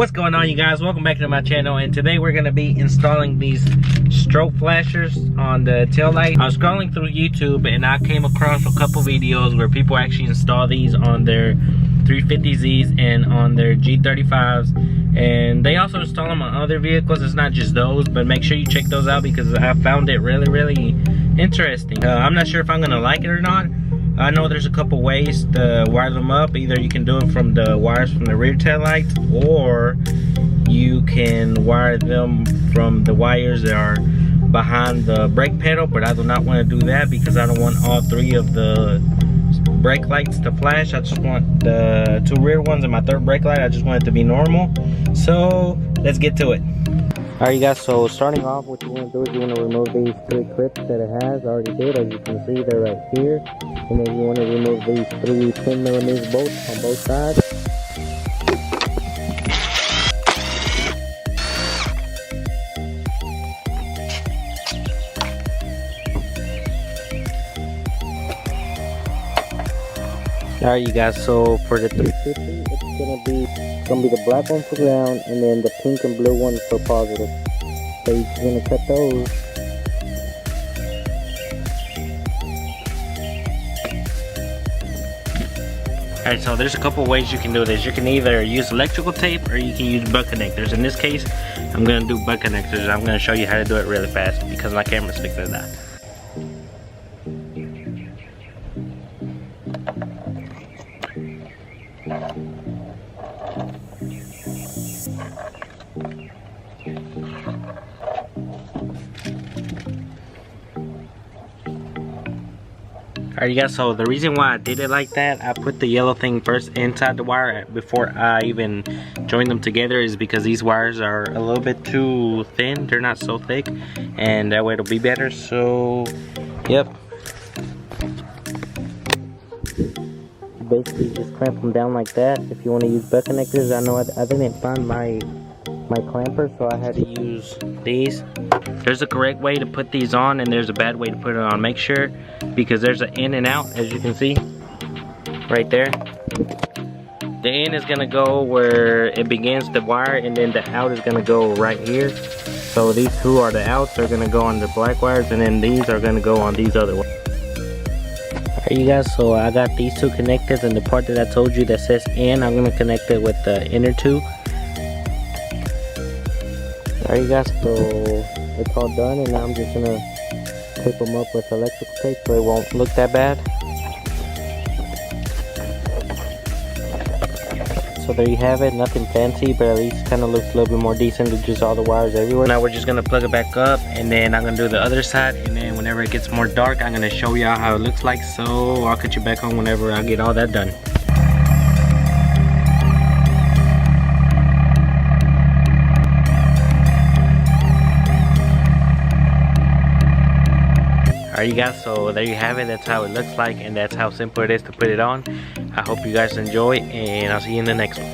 What's going on, you guys? Welcome back to my channel, and today we're going to be installing these strobe flashers on the tail light. I was scrolling through YouTube and I came across a couple videos where people actually install these on their 350z's and on their G35s, and they also install them on other vehicles. It's not just those, but make sure you check those out because I found it really interesting. I'm not sure if I'm going to like it or not. I know there's a couple ways to wire them up. Either you can do it from the wires from the rear tail lights, or you can wire them from the wires that are behind the brake pedal, but I do not want to do that because I don't want all three of the brake lights to flash. I just want the two rear ones and my third brake light. I just want it to be normal. So let's get to it. Alright, you guys, so starting off, what you want to do is you want to remove these three clips that it has. I already did. As you can see, they're right here. And then you want to remove these three 10mm bolts on both sides. Alright, you guys, so for the 350, it's gonna be the black one for ground, and then the pink and blue one for positive. So you're gonna cut those. Alright, so there's a couple ways you can do this. You can either use electrical tape or you can use butt connectors. In this case, I'm gonna do butt connectors. I'm gonna show you how to do it really fast because my camera's fixing it out. Alright, you guys, so the reason why I did it like that, I put the yellow thing first inside the wire before I even joined them together, is because these wires are a little bit too thin. They're not so thick, and that way it'll be better. So yep, basically just clamp them down like that. If you want to use butt connectors, I know I didn't find my clamper, so I had to use these. There's a correct way to put these on and there's a bad way to put it on. Make sure, because there's an in and out, as you can see right there. The in is gonna go where it begins the wire, and then the out is gonna go right here. So these two are the outs. They're gonna go on the black wires, and then these are gonna go on these other ones. Alright, you guys, so I got these two connected, and the part that I told you that says in, I'm gonna connect it with the inner two. Alright, you guys, so it's all done, and now I'm just gonna tape them up with electrical tape so it won't look that bad. So there you have it. Nothing fancy, but at least kind of looks a little bit more decent than just all the wires everywhere. Now we're just gonna plug it back up, and then I'm gonna do the other side, and then whenever it gets more dark, I'm gonna show y'all how it looks like. So I'll cut you back on whenever I get all that done. Alright, you guys, so there you have it. That's how it looks like, and that's how simple it is to put it on. I hope you guys enjoy, and I'll see you in the next one.